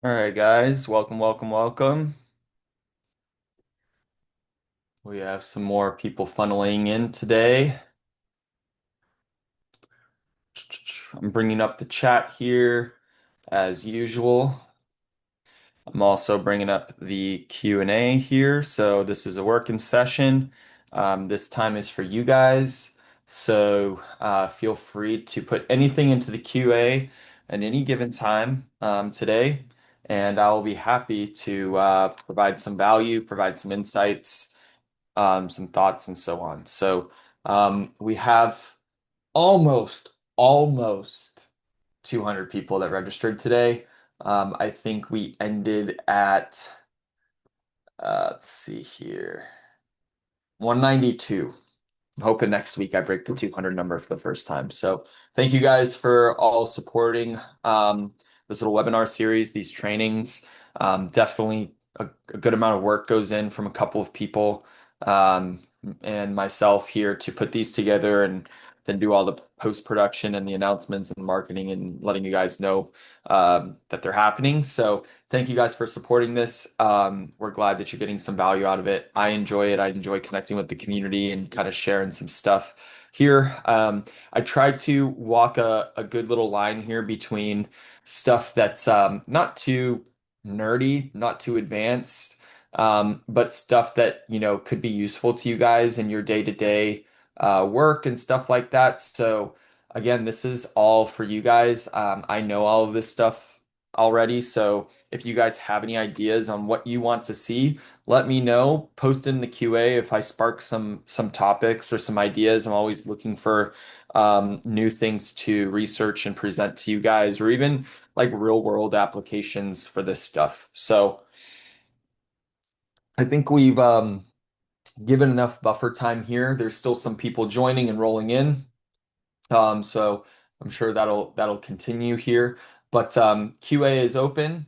All right, guys, welcome, welcome, welcome. We have some more people funneling in today. I'm bringing up the chat here as usual. I'm also bringing up the Q&A here. So this is a working session. This time is for you guys. So feel free to put anything into the QA at any given time today, and I'll be happy to provide some value, provide some insights, some thoughts and so on. So we have almost 200 people that registered today. I think we ended at, let's see here, 192. I'm hoping next week I break the 200 number for the first time. So thank you guys for all supporting this little webinar series, these trainings. Definitely a good amount of work goes in from a couple of people um, and myself here to put these together and then do all the post-production and the announcements and marketing and letting you guys know that they're happening. So thank you guys for supporting this. We're glad that you're getting some value out of it. I enjoy it. I enjoy connecting with the community and kind of sharing some stuff here. I try to walk a good little line here between stuff that's not too nerdy, not too advanced, but stuff that, could be useful to you guys in your day-to-day work and stuff like that. So again, this is all for you guys. I know all of this stuff already, so if you guys have any ideas on what you want to see, let me know. Post in the QA if I spark some topics or some ideas. I'm always looking for new things to research and present to you guys, or even like real world applications for this stuff. So I think we've given enough buffer time here. There's still some people joining and rolling in. So I'm sure that'll continue here. But QA is open,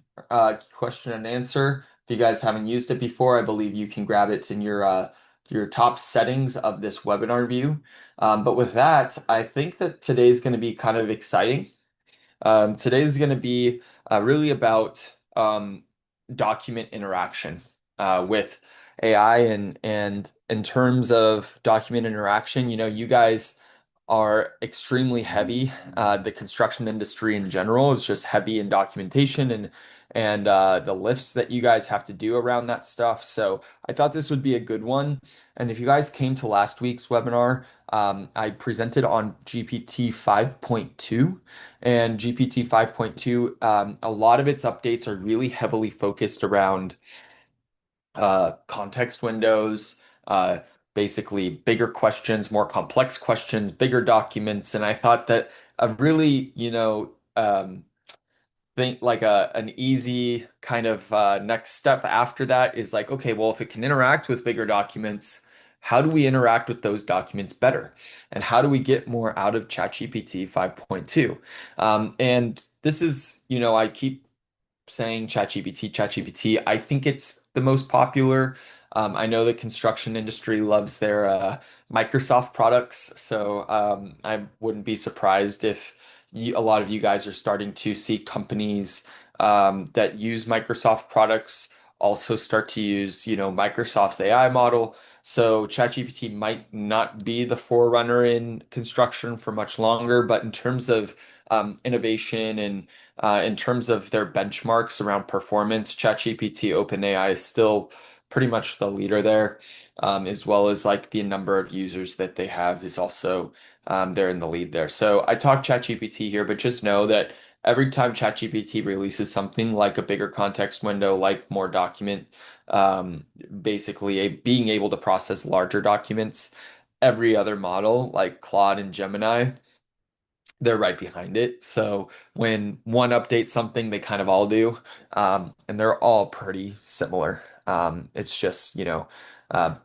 question and answer. If you guys haven't used it before, I believe you can grab it in your top settings of this webinar view. But with that, I think that today's going to be kind of exciting. Today's going to be really about document interaction with AI and in terms of document interaction, you guys are extremely heavy. The construction industry in general is just heavy in documentation and the lifts that you guys have to do around that stuff. So I thought this would be a good one. And if you guys came to last week's webinar, I presented on GPT 5.2, and GPT 5.2, a lot of its updates are really heavily focused around context windows, uh, basically bigger questions, more complex questions, bigger documents. And I thought that a really, think like an easy kind of next step after that is like, okay, well, if it can interact with bigger documents, how do we interact with those documents better? And how do we get more out of ChatGPT 5.2? And this is, I keep saying ChatGPT, ChatGPT. I think it's the most popular. I know the construction industry loves their Microsoft products, so I wouldn't be surprised if a lot of you guys are starting to see companies that use Microsoft products also start to use, Microsoft's AI model. So ChatGPT might not be the forerunner in construction for much longer, but in terms of innovation and in terms of their benchmarks around performance, ChatGPT OpenAI is still pretty much the leader there, as well as like the number of users that they have is also they're in the lead there. So I talk ChatGPT here, but just know that every time ChatGPT releases something like a bigger context window, like more document, basically being able to process larger documents, every other model like Claude and Gemini they're right behind it. So when one updates something, they kind of all do. And they're all pretty similar. It's just,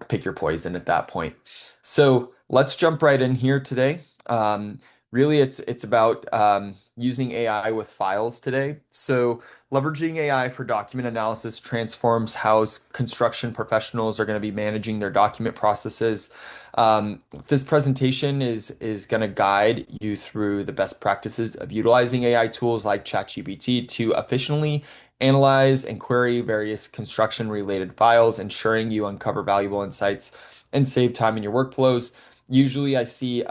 pick your poison at that point. So let's jump right in here today. Really, it's about using AI with files today. So, leveraging AI for document analysis transforms how construction professionals are going to be managing their document processes. This presentation is going to guide you through the best practices of utilizing AI tools like ChatGPT to efficiently analyze and query various construction-related files, ensuring you uncover valuable insights and save time in your workflows. Usually, I see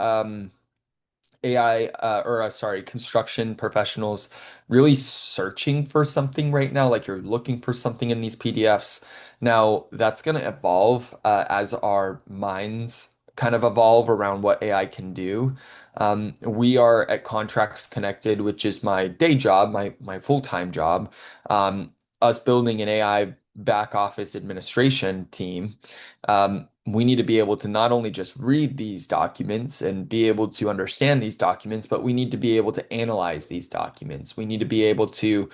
AI sorry, construction professionals really searching for something right now, like you're looking for something in these PDFs. Now, that's going to evolve as our minds kind of evolve around what AI can do. We are at Contracts Connected, which is my day job, my full-time job. Us building an AI back office administration team. We need to be able to not only just read these documents and be able to understand these documents, but we need to be able to analyze these documents. We need to be able to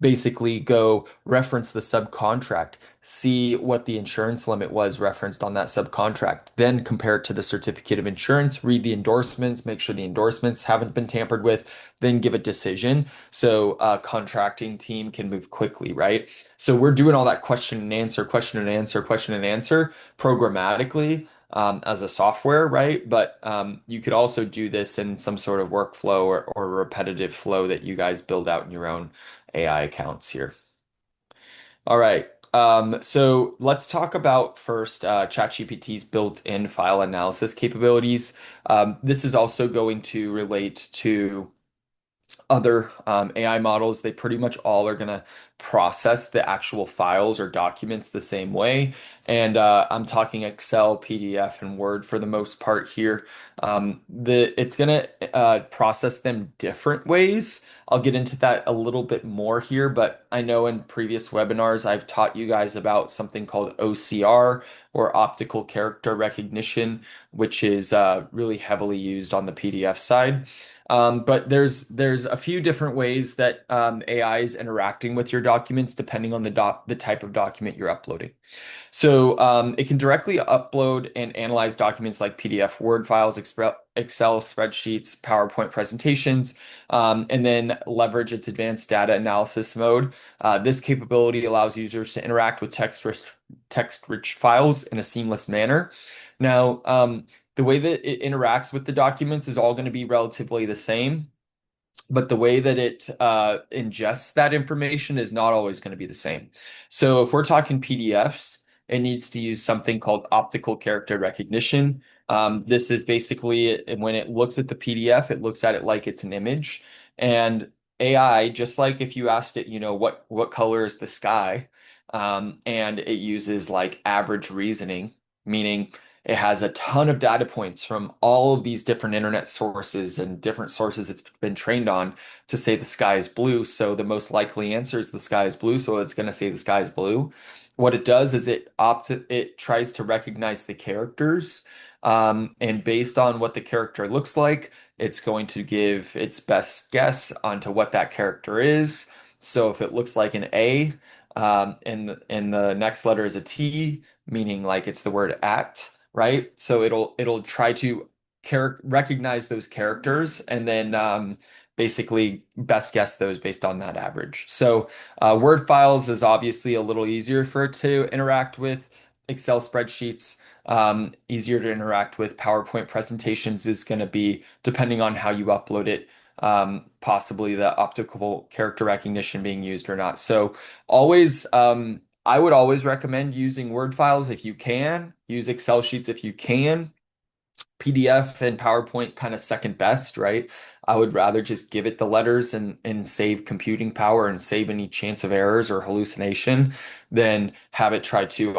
basically go reference the subcontract, see what the insurance limit was referenced on that subcontract, then compare it to the certificate of insurance, read the endorsements, make sure the endorsements haven't been tampered with, then give a decision so a contracting team can move quickly, right? So we're doing all that question and answer, question and answer, question and answer programmatically as a software, right? But you could also do this in some sort of workflow or repetitive flow that you guys build out in your own AI accounts here. All right. So let's talk about first ChatGPT's built-in file analysis capabilities. This is also going to relate to other AI models. They pretty much all are going to process the actual files or documents the same way. And I'm talking Excel, PDF, and Word for the most part here. It's going to process them different ways. I'll get into that a little bit more here, but I know in previous webinars I've taught you guys about something called OCR or optical character recognition, which is really heavily used on the PDF side. But there's a few different ways that AI is interacting with your documents depending on the type of document you're uploading. So it can directly upload and analyze documents like PDF, Word files, Excel spreadsheets, PowerPoint presentations, and then leverage its advanced data analysis mode. This capability allows users to interact with text-rich files in a seamless manner. Now, the way that it interacts with the documents is all going to be relatively the same, but the way that it ingests that information is not always going to be the same. So if we're talking PDFs, it needs to use something called optical character recognition. This is basically when it looks at the PDF, it looks at it like it's an image. And AI, just like if you asked it, what color is the sky, and it uses like average reasoning, meaning it has a ton of data points from all of these different internet sources and different sources it's been trained on to say the sky is blue. So the most likely answer is the sky is blue. So it's going to say the sky is blue. What it does is it tries to recognize the characters, and based on what the character looks like, it's going to give its best guess onto what that character is. So if it looks like an A, and the next letter is a T, meaning like it's the word at, right? So it'll try to recognize those characters and then basically best guess those based on that average. So Word files is obviously a little easier for it to interact with. Excel spreadsheets, easier to interact with. PowerPoint presentations is going to be, depending on how you upload it, possibly the optical character recognition being used or not. So always, I would always recommend using Word files if you can, use Excel sheets if you can. PDF and PowerPoint kind of second best, right? I would rather just give it the letters and save computing power and save any chance of errors or hallucination than have it try to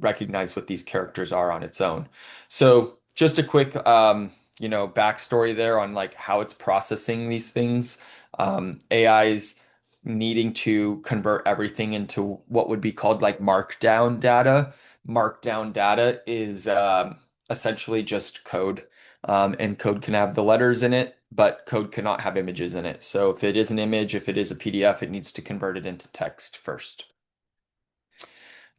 recognize what these characters are on its own. So just a quick backstory there on like how it's processing these things. AI's needing to convert everything into what would be called like markdown data. Markdown data is essentially just code. And code can have the letters in it, but code cannot have images in it. So if it is an image, if it is a PDF, it needs to convert it into text first.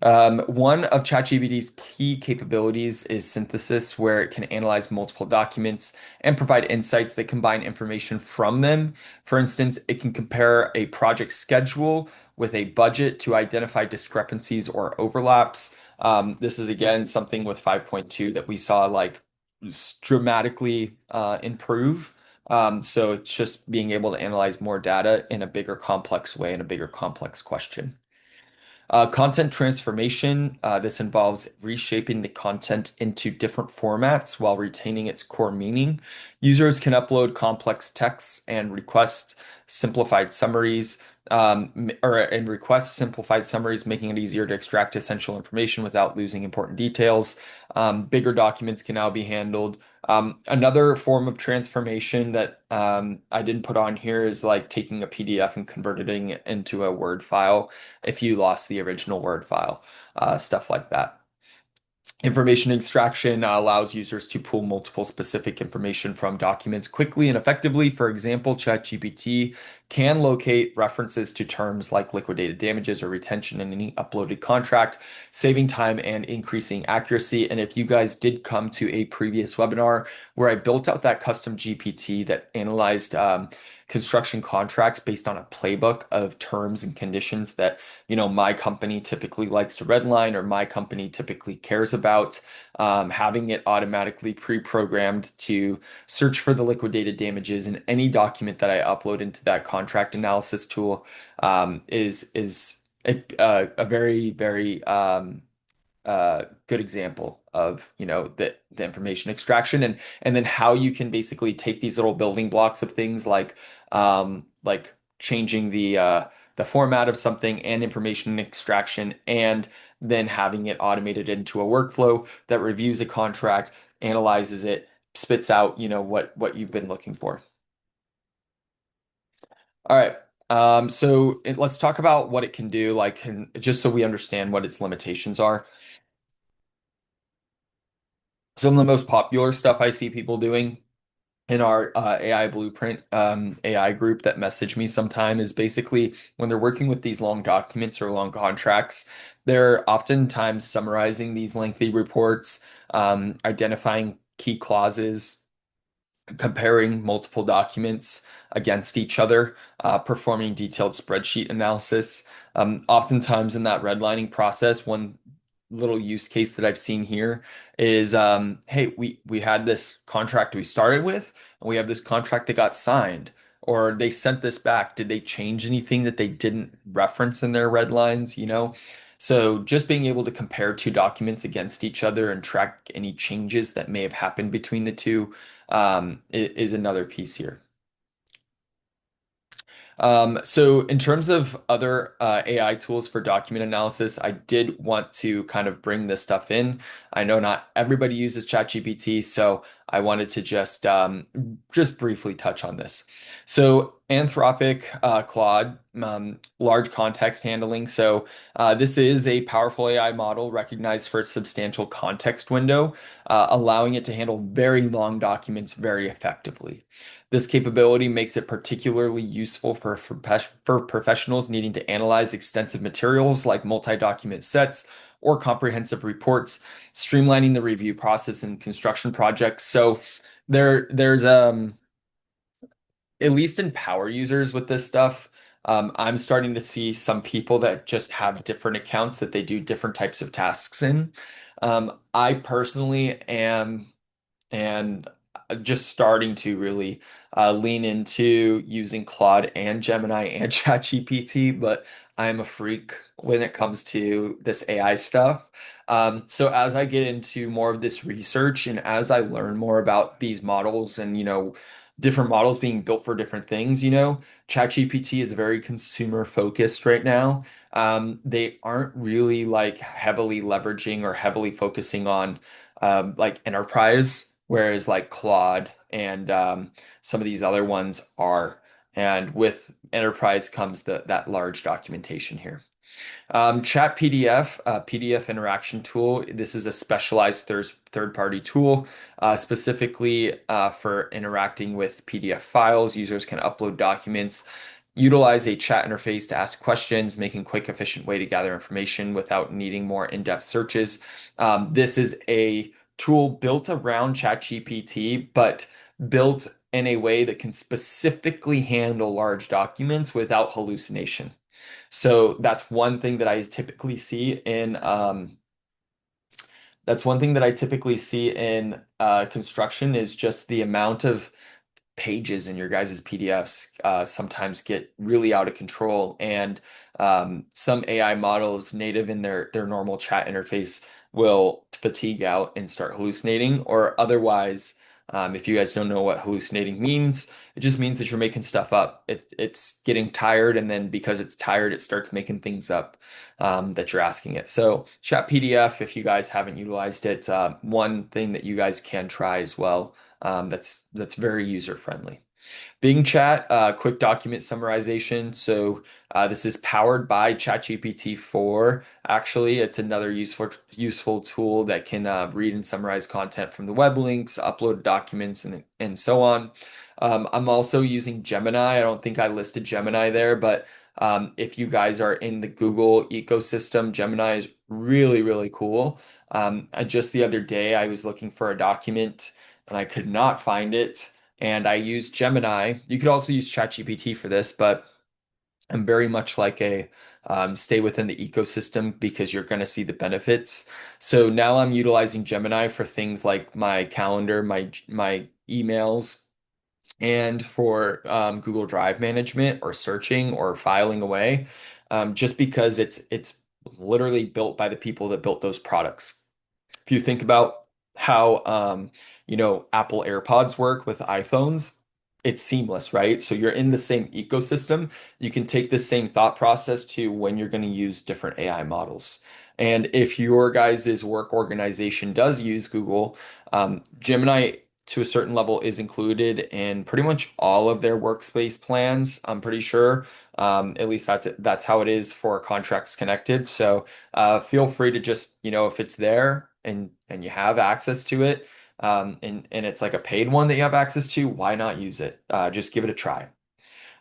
One of ChatGPT's key capabilities is synthesis, where it can analyze multiple documents and provide insights that combine information from them. For instance, it can compare a project schedule with a budget to identify discrepancies or overlaps. This is again something with 5.2 that we saw like dramatically improve. So it's just being able to analyze more data in a bigger complex way, in a bigger complex question. Content transformation. This involves reshaping the content into different formats while retaining its core meaning. Users can upload complex texts and request simplified summaries, and request simplified summaries, making it easier to extract essential information without losing important details. Bigger documents can now be handled. Another form of transformation that I didn't put on here is like taking a PDF and converting it into a Word file if you lost the original Word file, stuff like that. Information extraction allows users to pull multiple specific information from documents quickly and effectively. For example, ChatGPT can locate references to terms like liquidated damages or retention in any uploaded contract, saving time and increasing accuracy. And if you guys did come to a previous webinar where I built out that custom GPT that analyzed construction contracts based on a playbook of terms and conditions that my company typically likes to redline or my company typically cares about, having it automatically pre-programmed to search for the liquidated damages in any document that I upload into that contract analysis tool is a very, very good example of the information extraction and then how you can basically take these little building blocks of things like changing the format of something and information extraction and then having it automated into a workflow that reviews a contract, analyzes it, spits out what you've been looking for. All right. Let's talk about what it can do, like, just so we understand what its limitations are. Some of the most popular stuff I see people doing in our AI Blueprint AI group that message me sometime is basically when they're working with these long documents or long contracts, they're oftentimes summarizing these lengthy reports, identifying key clauses, comparing multiple documents against each other, performing detailed spreadsheet analysis. Oftentimes in that redlining process, one little use case that I've seen here is, hey, we had this contract we started with, and we have this contract that got signed, or they sent this back. Did they change anything that they didn't reference in their red lines, So just being able to compare two documents against each other and track any changes that may have happened between the two is another piece here. So in terms of other AI tools for document analysis, I did want to kind of bring this stuff in. I know not everybody uses ChatGPT, so I wanted to just briefly touch on this. So Anthropic Claude, large context handling. So this is a powerful AI model recognized for its substantial context window, allowing it to handle very long documents very effectively. This capability makes it particularly useful for professionals needing to analyze extensive materials like multi-document sets or comprehensive reports, streamlining the review process in construction projects. So there's at least in power users with this stuff, I'm starting to see some people that just have different accounts that they do different types of tasks in. I personally am and just starting to really lean into using Claude and Gemini and ChatGPT, but I am a freak when it comes to this AI stuff. So as I get into more of this research and as I learn more about these models and different models being built for different things, ChatGPT is very consumer focused right now. They aren't really like heavily leveraging or heavily focusing on like enterprise, whereas like Claude and some of these other ones are. And with enterprise comes that large documentation here. Chat PDF, PDF interaction tool. This is a specialized third-party tool specifically for interacting with PDF files. Users can upload documents Utilize a chat interface to ask questions, making quick, efficient way to gather information without needing more in-depth searches. This is a tool built around ChatGPT, but built in a way that can specifically handle large documents without hallucination. So that's one thing that I typically see in construction is just the amount of pages in your guys' PDFs sometimes get really out of control, and some AI models native in their normal chat interface will fatigue out and start hallucinating, or otherwise, if you guys don't know what hallucinating means, it just means that you're making stuff up. It's getting tired, and then because it's tired, it starts making things up that you're asking it. So Chat PDF, if you guys haven't utilized it, one thing that you guys can try as well. That's very user friendly. Bing Chat, quick document summarization. So this is powered by ChatGPT 4. Actually, it's another useful tool that can read and summarize content from the web links, upload documents, and so on. I'm also using Gemini. I don't think I listed Gemini there, but if you guys are in the Google ecosystem, Gemini is really, really cool. Just the other day, I was looking for a document and I could not find it, and I used Gemini. You could also use ChatGPT for this, but I'm very much like a stay within the ecosystem because you're going to see the benefits. So now I'm utilizing Gemini for things like my calendar, my emails, and for Google Drive management or searching or filing away, just because it's literally built by the people that built those products. If you think about how Apple AirPods work with iPhones, it's seamless, right? So you're in the same ecosystem. You can take the same thought process to when you're going to use different AI models. And if your guys' work organization does use Google, Gemini to a certain level is included in pretty much all of their workspace plans, I'm pretty sure. At least that's how it is for Contracts Connected. So feel free to just, if it's there and you have access to it, and it's like a paid one that you have access to, why not use it? Just give it a try.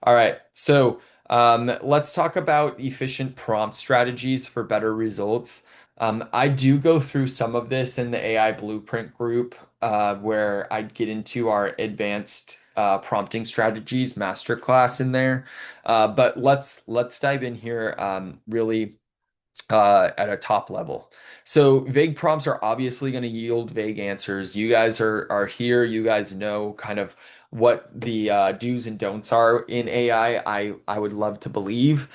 All right, so let's talk about efficient prompt strategies for better results. I do go through some of this in the AI Blueprint group, where I get into our advanced prompting strategies masterclass in there. But let's dive in here really at a top level. So vague prompts are obviously going to yield vague answers. You guys are here. You guys know kind of what the do's and don'ts are in AI. I would love to believe.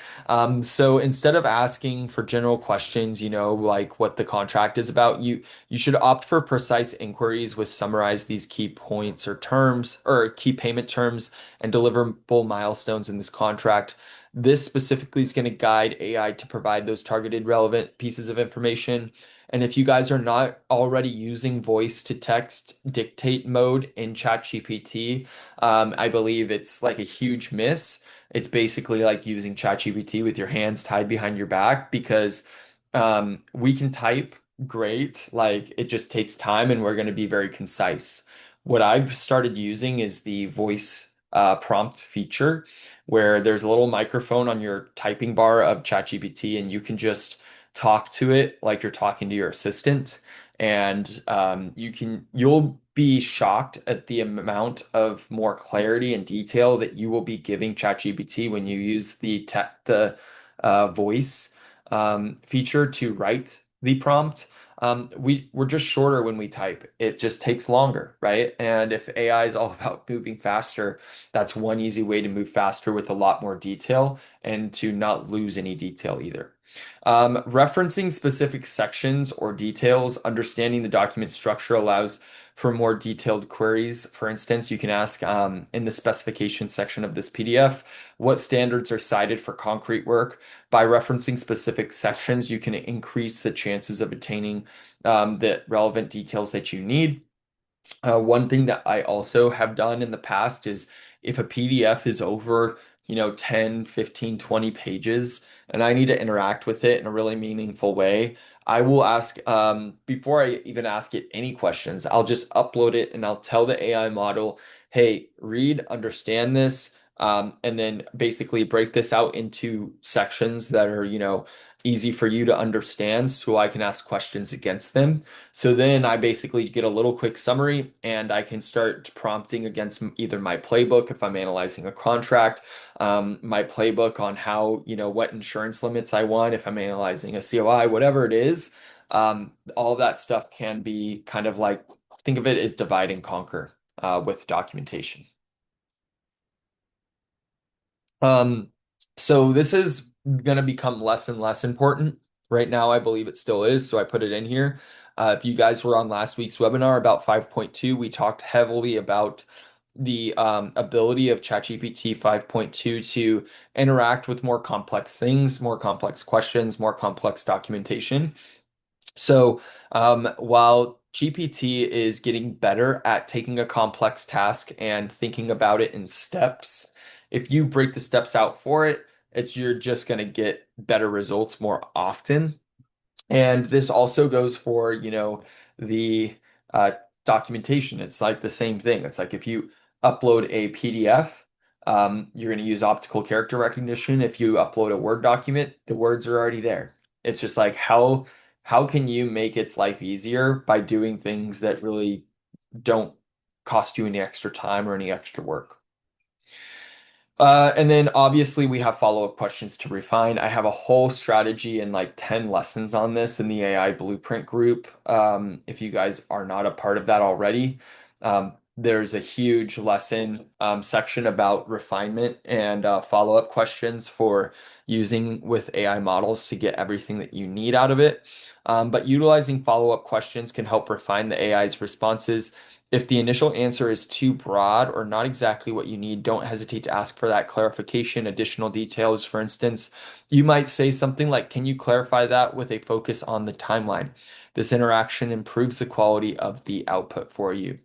So instead of asking for general questions, like what the contract is about, you should opt for precise inquiries which summarize these key points or terms or key payment terms and deliverable milestones in this contract. This specifically is going to guide AI to provide those targeted relevant pieces of information. And if you guys are not already using voice to text dictate mode in ChatGPT, I believe it's like a huge miss. It's basically like using ChatGPT with your hands tied behind your back because we can type great, like it just takes time and we're going to be very concise. What I've started using is the voice prompt feature where there's a little microphone on your typing bar of ChatGPT and you can just talk to it like you're talking to your assistant. And you'll be shocked at the amount of more clarity and detail that you will be giving ChatGPT when you use the voice feature to write the prompt. We're just shorter when we type. It just takes longer, right? And if AI is all about moving faster, that's one easy way to move faster with a lot more detail and to not lose any detail either. Referencing specific sections or details, understanding the document structure allows for more detailed queries. For instance, you can ask in the specification section of this PDF, what standards are cited for concrete work? By referencing specific sections, you can increase the chances of attaining the relevant details that you need. One thing that I also have done in the past is if a PDF is over, 10, 15, 20 pages, and I need to interact with it in a really meaningful way, I will ask, before I even ask it any questions, I'll just upload it and I'll tell the AI model, hey, read, understand this. and then basically break this out into sections that are, easy for you to understand so I can ask questions against them. So then I basically get a little quick summary and I can start prompting against either my playbook if I'm analyzing a contract, my playbook on how, what insurance limits I want if I'm analyzing a COI, whatever it is. All that stuff can be kind of like, think of it as divide and conquer with documentation. Um, so this is going to become less and less important. Right now, I believe it still is, so I put it in here. If you guys were on last week's webinar about 5.2, we talked heavily about the ability of ChatGPT 5.2 to interact with more complex things, more complex questions, more complex documentation. So, while GPT is getting better at taking a complex task and thinking about it in steps, if you break the steps out for it, you're just going to get better results more often. And this also goes for, the uh, documentation. It's like the same thing. It's like if you upload a PDF, you're going to use optical character recognition. If you upload a Word document, the words are already there. It's just like how can you make its life easier by doing things that really don't cost you any extra time or any extra work? And then obviously we have follow-up questions to refine. I have a whole strategy and like 10 lessons on this in the AI Blueprint group. If you guys are not a part of that already, there's a huge lesson section about refinement and follow-up questions for using with AI models to get everything that you need out of it. But utilizing follow-up questions can help refine the AI's responses. If the initial answer is too broad or not exactly what you need, don't hesitate to ask for that clarification, additional details. For instance, you might say something like, "Can you clarify that with a focus on the timeline?" This interaction improves the quality of the output for you.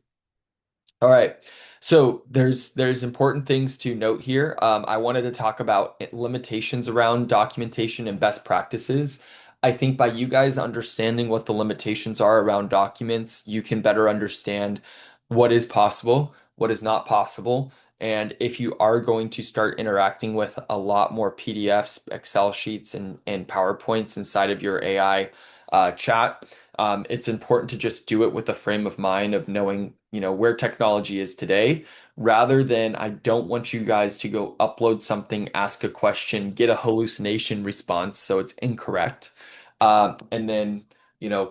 All right. So there's important things to note here. I wanted to talk about limitations around documentation and best practices. I think by you guys understanding what the limitations are around documents, you can better understand what is possible, what is not possible. And if you are going to start interacting with a lot more PDFs, Excel sheets, and PowerPoints inside of your AI chat, it's important to just do it with a frame of mind of knowing, where technology is today, rather than I don't want you guys to go upload something, ask a question, get a hallucination response, so it's incorrect, and then,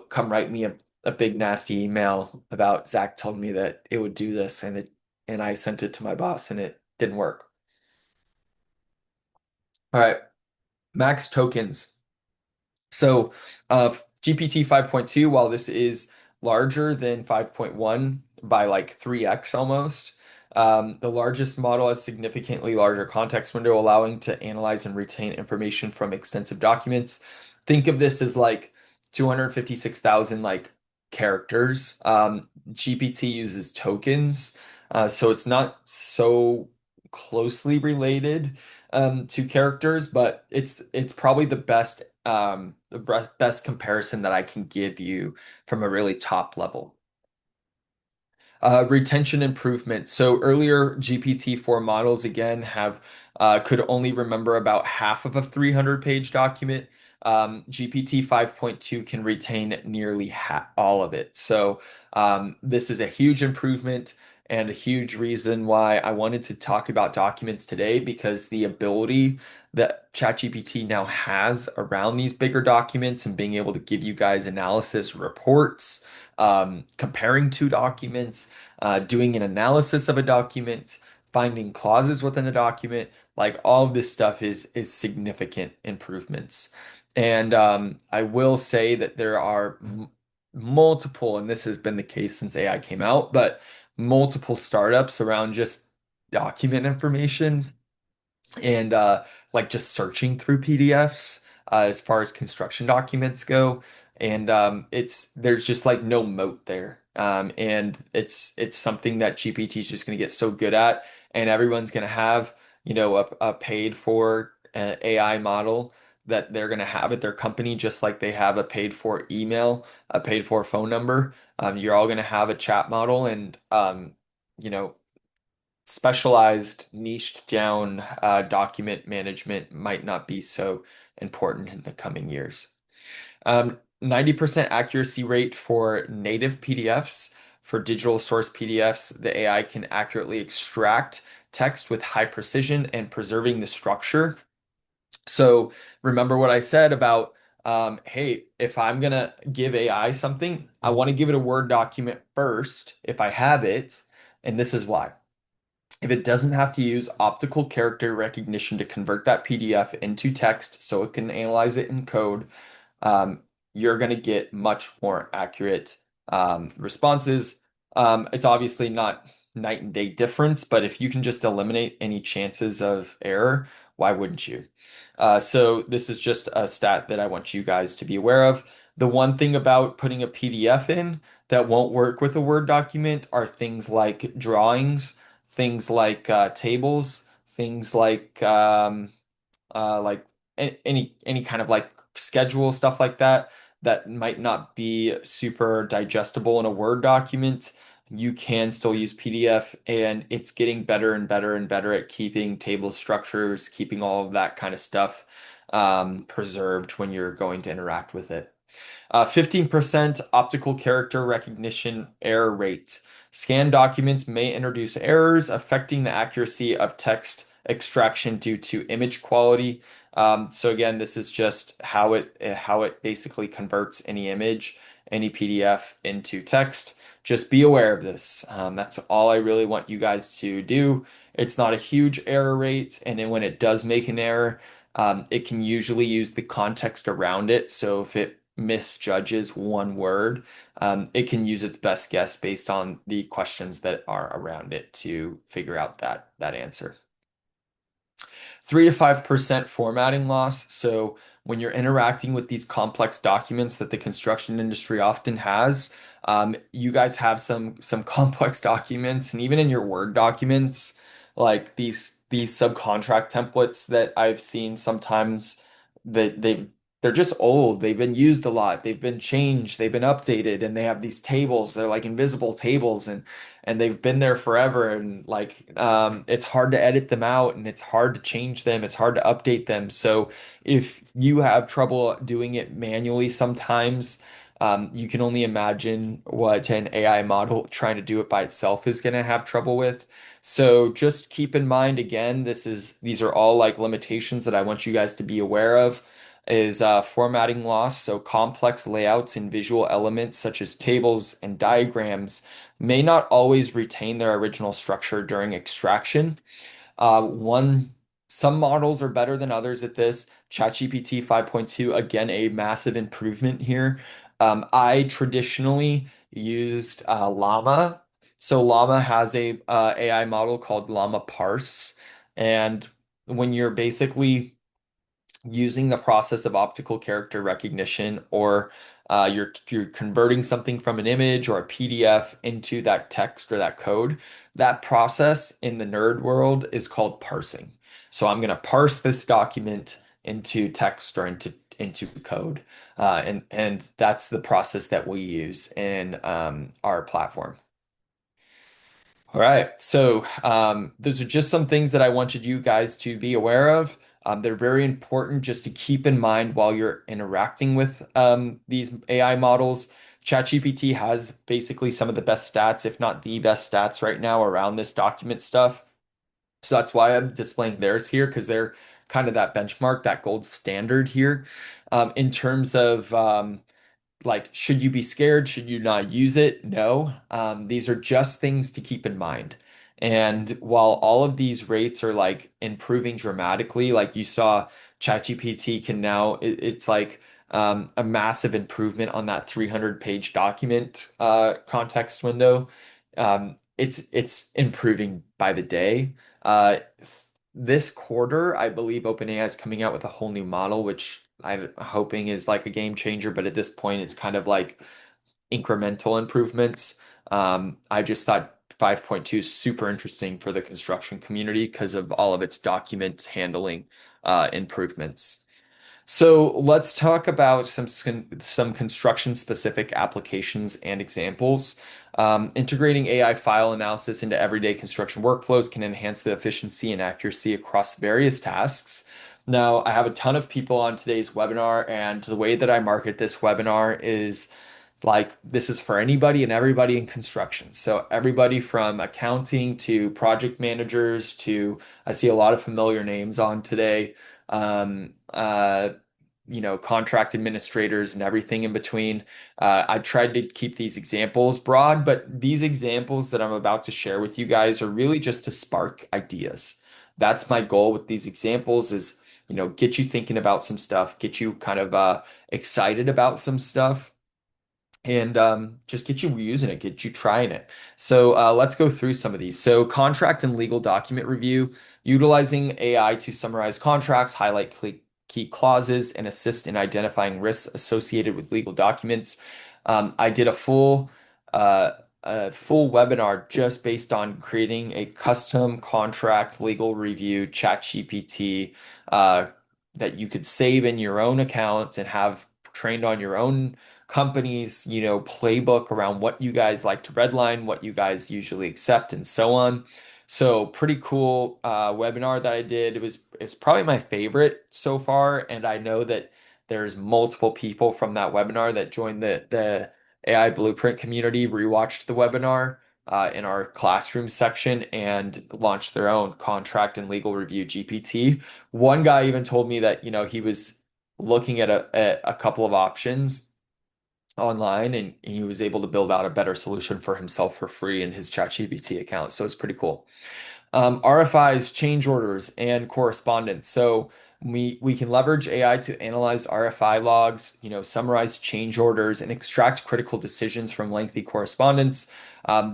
come write me a big nasty email about Zach told me that it would do this and I sent it to my boss and it didn't work. All right, max tokens. So, GPT 5.2, while this is larger than 5.1 by like 3x almost, the largest model has significantly larger context window, allowing to analyze and retain information from extensive documents. Think of this as like 256,000 like characters. GPT uses tokens, so it's not so closely related to characters, but it's probably the best comparison that I can give you from a really top level. Retention improvement. So earlier GPT-4 models again have could only remember about half of a 300-page document. GPT 5.2 can retain nearly all of it. So this is a huge improvement and a huge reason why I wanted to talk about documents today, because the ability that ChatGPT now has around these bigger documents and being able to give you guys analysis reports, comparing two documents, doing an analysis of a document, finding clauses within a document, like all of this stuff is significant improvements. And I will say that there are multiple, and this has been the case since AI came out, but multiple startups around just document information and like just searching through PDFs as far as construction documents go. And it's there's just like no moat there. And it's something that GPT is just going to get so good at, and everyone's going to have, a paid for AI model that they're going to have at their company, just like they have a paid for email, a paid for phone number. You're all going to have a chat model, and you know specialized, niched down document management might not be so important in the coming years. 90% accuracy rate for native PDFs. For digital source PDFs, the AI can accurately extract text with high precision and preserving the structure. So remember what I said about, hey, if I'm gonna give AI something, I want to give it a Word document first if I have it, and this is why. If it doesn't have to use optical character recognition to convert that PDF into text so it can analyze it in code, um, you're going to get much more accurate responses. It's obviously not night and day difference, but if you can just eliminate any chances of error, why wouldn't you? So this is just a stat that I want you guys to be aware of. The one thing about putting a PDF in that won't work with a Word document are things like drawings, things like tables, things like any kind of like schedule stuff like that that might not be super digestible in a Word document. You can still use PDF, and it's getting better and better and better at keeping table structures, keeping all of that kind of stuff preserved when you're going to interact with it. 15% optical character recognition error rate. Scanned documents may introduce errors affecting the accuracy of text extraction due to image quality. So again, this is just how it basically converts any image, any PDF into text. Just be aware of this. That's all I really want you guys to do. It's not a huge error rate, and then when it does make an error, it can usually use the context around it. So if it misjudges one word, it can use its best guess based on the questions that are around it to figure out that answer. 3 to 5% formatting loss. So when you're interacting with these complex documents that the construction industry often has, you guys have some complex documents, and even in your Word documents, like these subcontract templates that I've seen sometimes that they're just old. They've been used a lot. They've been changed. They've been updated, and they have these tables. They're like invisible tables, and they've been there forever, and like it's hard to edit them out, and it's hard to change them, it's hard to update them. So if you have trouble doing it manually sometimes, you can only imagine what an AI model trying to do it by itself is going to have trouble with. So just keep in mind, again, these are all like limitations that I want you guys to be aware of. Is formatting loss. So complex layouts and visual elements such as tables and diagrams may not always retain their original structure during extraction. One, some models are better than others at this. ChatGPT 5.2, again, a massive improvement here. I traditionally used Llama. So Llama has a AI model called Llama Parse, and when you're basically using the process of optical character recognition, or you're converting something from an image or a PDF into that text or that code. That process in the nerd world is called parsing. So I'm going to parse this document into text or into code, and that's the process that we use in our platform. All right, so those are just some things that I wanted you guys to be aware of. They're very important just to keep in mind while you're interacting with these AI models. ChatGPT has basically some of the best stats, if not the best stats right now around this document stuff. So that's why I'm displaying theirs here, because they're kind of that benchmark, that gold standard here. In terms of like, should you be scared? Should you not use it? No. These are just things to keep in mind. And while all of these rates are like improving dramatically, like you saw, ChatGPT can now, it's like a massive improvement on that 300-page document context window. It's improving by the day. This quarter, I believe OpenAI is coming out with a whole new model, which I'm hoping is like a game changer, but at this point, it's kind of like incremental improvements. I just thought 5.2 is super interesting for the construction community because of all of its document handling improvements. So let's talk about some construction specific applications and examples. Integrating AI file analysis into everyday construction workflows can enhance the efficiency and accuracy across various tasks. Now, I have a ton of people on today's webinar, and the way that I market this webinar is like this is for anybody and everybody in construction. So everybody from accounting to project managers to I see a lot of familiar names on today. Um, uh, contract administrators and everything in between. I tried to keep these examples broad, but these examples that I'm about to share with you guys are really just to spark ideas. That's my goal with these examples is, get you thinking about some stuff, get you kind of excited about some stuff and just get you using it, get you trying it. So let's go through some of these. So contract and legal document review, utilizing AI to summarize contracts, highlight key clauses, and assist in identifying risks associated with legal documents. I did uh, a full webinar just based on creating a custom contract legal review ChatGPT uh, that you could save in your own account and have trained on your own company's, playbook around what you guys like to redline, what you guys usually accept, and so on. So pretty cool webinar that I did. It's probably my favorite so far, and I know that there's multiple people from that webinar that joined the AI Blueprint community, rewatched the webinar in our classroom section, and launched their own contract and legal review GPT. One guy even told me that, he was looking at a couple of options online and he was able to build out a better solution for himself for free in his ChatGPT account. So it's pretty cool. RFIs, change orders, and correspondence. So we can leverage AI to analyze RFI logs, summarize change orders, and extract critical decisions from lengthy correspondence.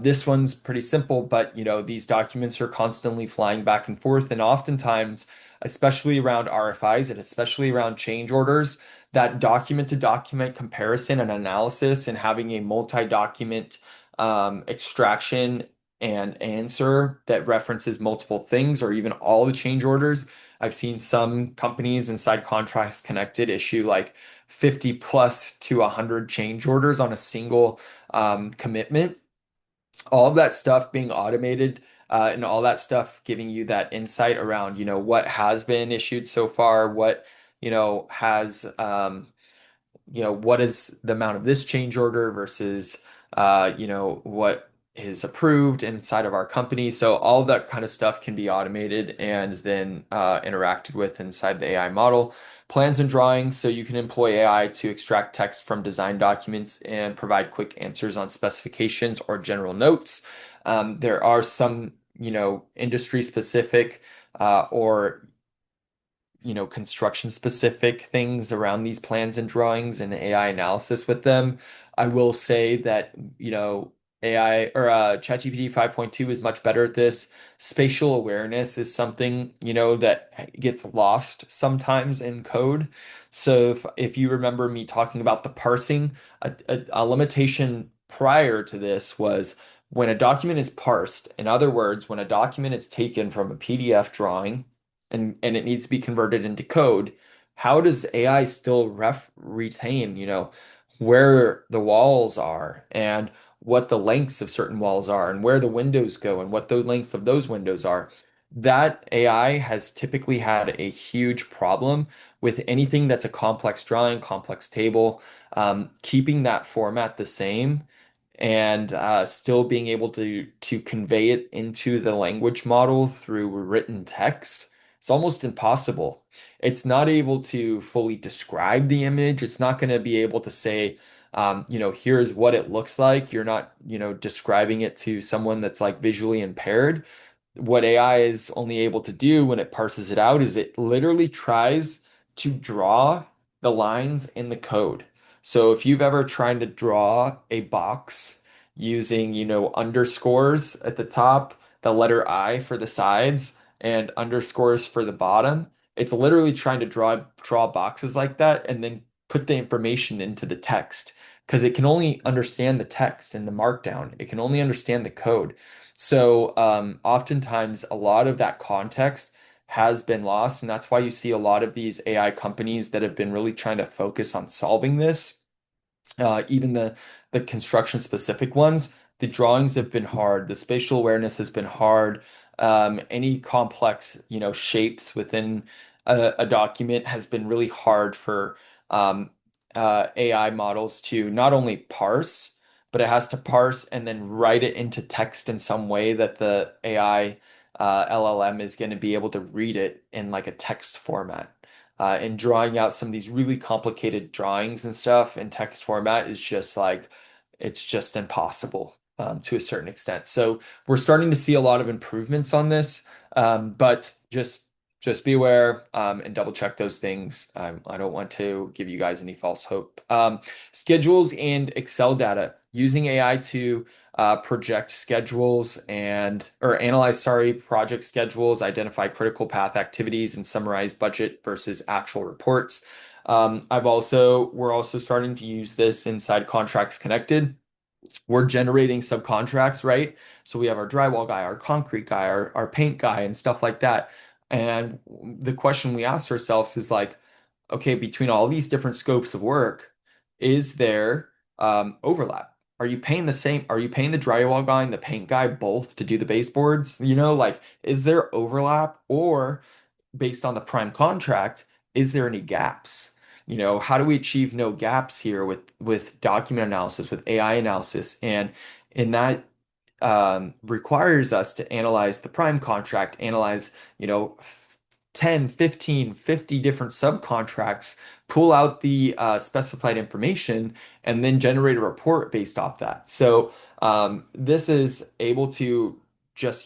This one's pretty simple, but these documents are constantly flying back and forth, and oftentimes, especially around RFIs and especially around change orders, that document to document comparison and analysis and having a multi-document extraction and answer that references multiple things or even all the change orders. I've seen some companies inside Contracts Connected issue like 50 plus to 100 change orders on a single commitment. All of that stuff being automated and all that stuff giving you that insight around, what has been issued so far, what, has what is the amount of this change order versus, what is approved inside of our company. So all of that kind of stuff can be automated and then interacted with inside the AI model. Plans and drawings, so you can employ AI to extract text from design documents and provide quick answers on specifications or general notes. There are some, industry specific or construction specific things around these plans and drawings and AI analysis with them. I will say that, AI or ChatGPT 5.2 is much better at this. Spatial awareness is something, that gets lost sometimes in code. So if you remember me talking about the parsing, a limitation prior to this was when a document is parsed, in other words, when a document is taken from a PDF drawing and it needs to be converted into code, how does AI still retain, where the walls are and what the lengths of certain walls are and where the windows go and what the length of those windows are? That AI has typically had a huge problem with anything that's a complex drawing, complex table, keeping that format the same and still being able to convey it into the language model through written text. It's almost impossible. It's not able to fully describe the image. It's not going to be able to say, here's what it looks like. You're not, describing it to someone that's like visually impaired. What AI is only able to do when it parses it out is it literally tries to draw the lines in the code. So if you've ever tried to draw a box using, underscores at the top, the letter I for the sides, and underscores for the bottom, it's literally trying to draw boxes like that and then put the information into the text because it can only understand the text and the markdown. It can only understand the code. So oftentimes a lot of that context has been lost. And that's why you see a lot of these AI companies that have been really trying to focus on solving this, even the construction specific ones. The drawings have been hard. The spatial awareness has been hard. Any complex, shapes within a document has been really hard for um, AI models to not only parse, but it has to parse and then write it into text in some way that the AI LLM is going to be able to read it in like a text format. And drawing out some of these really complicated drawings and stuff in text format is just like, it's just impossible to a certain extent. So we're starting to see a lot of improvements on this, but just be aware and double check those things. I don't want to give you guys any false hope. Schedules and Excel data using AI to project schedules and or analyze, sorry, project schedules, identify critical path activities, and summarize budget versus actual reports. We're also starting to use this inside Contracts Connected. We're generating subcontracts, right? So we have our drywall guy, our concrete guy, our paint guy, and stuff like that. And the question we ask ourselves is like, okay, between all these different scopes of work, is there overlap? Are you paying the same? Are you paying the drywall guy and the paint guy both to do the baseboards? Like, is there overlap? Or based on the prime contract, is there any gaps? How do we achieve no gaps here with document analysis, with AI analysis? And in that requires us to analyze the prime contract, analyze, 10, 15, 50 different subcontracts, pull out the specified information, and then generate a report based off that. So this is able to just,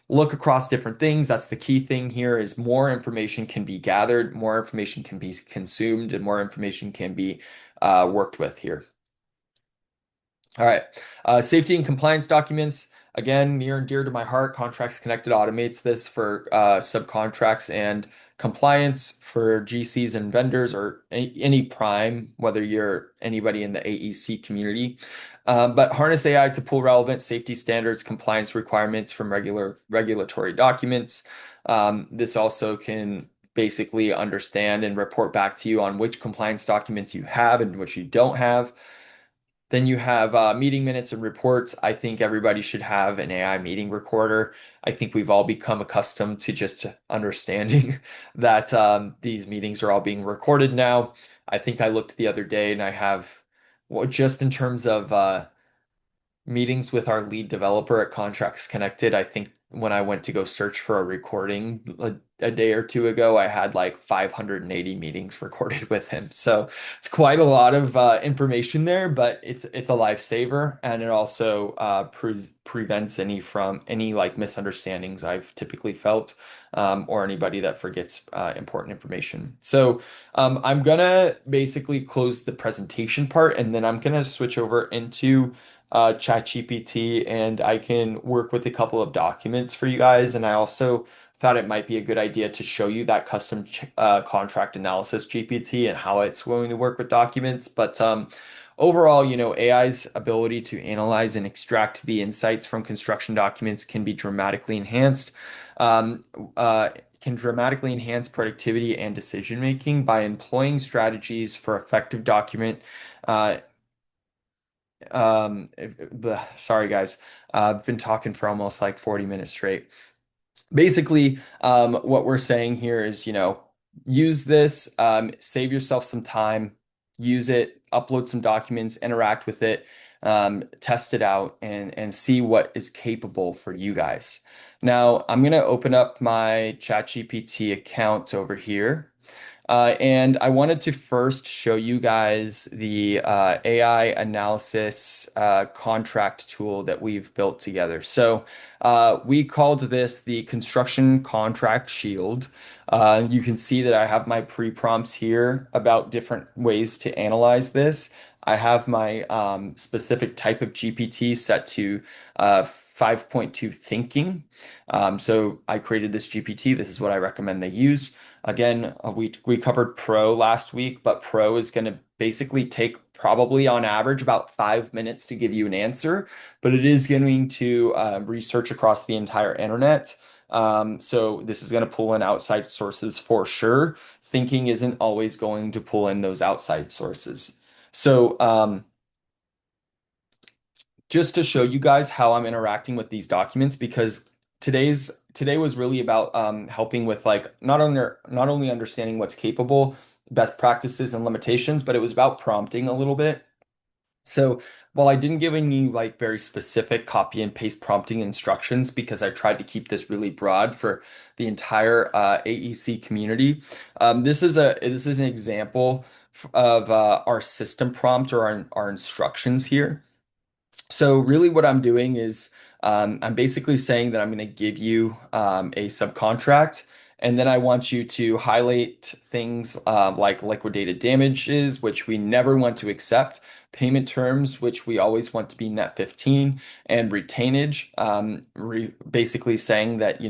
look across different things. That's the key thing here is more information can be gathered, more information can be consumed, and more information can be worked with here. All right. Safety and compliance documents. Again, near and dear to my heart. Contracts Connected automates this for subcontracts and compliance for GCs and vendors or any prime, whether you're anybody in the AEC community. But harness AI to pull relevant safety standards, compliance requirements from regulatory documents. This also can basically understand and report back to you on which compliance documents you have and which you don't have. Then you have meeting minutes and reports. I think everybody should have an AI meeting recorder. I think we've all become accustomed to just understanding that these meetings are all being recorded now. I think I looked the other day and I have, well, just in terms of meetings with our lead developer at Contracts Connected. I think when I went to go search for a recording a day or two ago, I had like 580 meetings recorded with him. So it's quite a lot of information there, but it's a lifesaver, and it also prevents any like misunderstandings I've typically felt, or anybody that forgets important information. So I'm gonna basically close the presentation part, and then I'm gonna switch over into ChatGPT, and I can work with a couple of documents for you guys. And I also thought it might be a good idea to show you that custom contract analysis GPT and how it's going to work with documents. But overall, AI's ability to analyze and extract the insights from construction documents can be dramatically enhanced. Um, uh, can dramatically enhance productivity and decision making by employing strategies for effective document uh, sorry guys. I've been talking for almost like 40 minutes straight. Basically, what we're saying here is, use this, save yourself some time, use it, upload some documents, interact with it, test it out, and see what is capable for you guys. Now, I'm gonna open up my ChatGPT account over here. And I wanted to first show you guys the AI analysis contract tool that we've built together. So we called this the Construction Contract Shield. You can see that I have my pre-prompts here about different ways to analyze this. I have my specific type of GPT set to 5.2 thinking. So I created this GPT. This is what I recommend they use. Again, we covered Pro last week, but Pro is going to basically take probably on average about 5 minutes to give you an answer, but it is going to research across the entire internet. So this is going to pull in outside sources for sure. Thinking isn't always going to pull in those outside sources. So just to show you guys how I'm interacting with these documents, because today was really about helping with like not only understanding what's capable, best practices and limitations, but it was about prompting a little bit. So while I didn't give any like very specific copy and paste prompting instructions because I tried to keep this really broad for the entire AEC community, this is an example of our system prompt or our instructions here. So really what I'm doing is I'm basically saying that I'm going to give you a subcontract, and then I want you to highlight things like liquidated damages, which we never want to accept, payment terms, which we always want to be net 15, and retainage, basically saying that,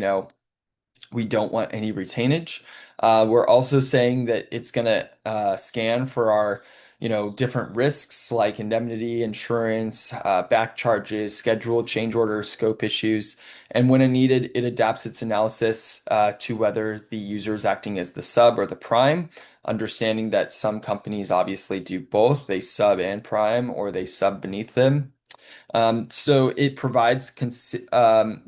we don't want any retainage. We're also saying that it's going to scan for our, different risks like indemnity, insurance, back charges, schedule, change order, scope issues. And when needed, it adapts its analysis to whether the user is acting as the sub or the prime, understanding that some companies obviously do both. They sub and prime, or they sub beneath them. So it provides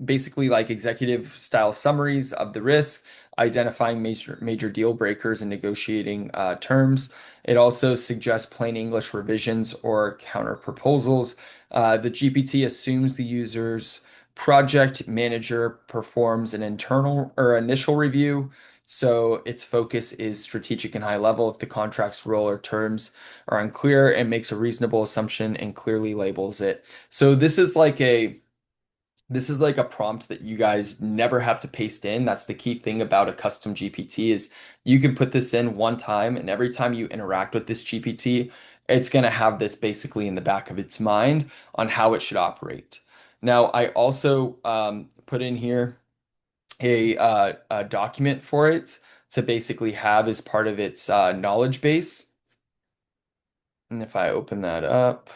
basically like executive style summaries of the risk, identifying major deal breakers and negotiating terms. It also suggests plain English revisions or counter proposals. The GPT assumes the user's project manager performs an internal or initial review. So its focus is strategic and high level. If the contract's role or terms are unclear, it makes a reasonable assumption and clearly labels it. So this is like a prompt that you guys never have to paste in. That's the key thing about a custom GPT is you can put this in one time, and every time you interact with this GPT, it's going to have this basically in the back of its mind on how it should operate. Now, I also put in here a document for it to basically have as part of its knowledge base. And if I open that up,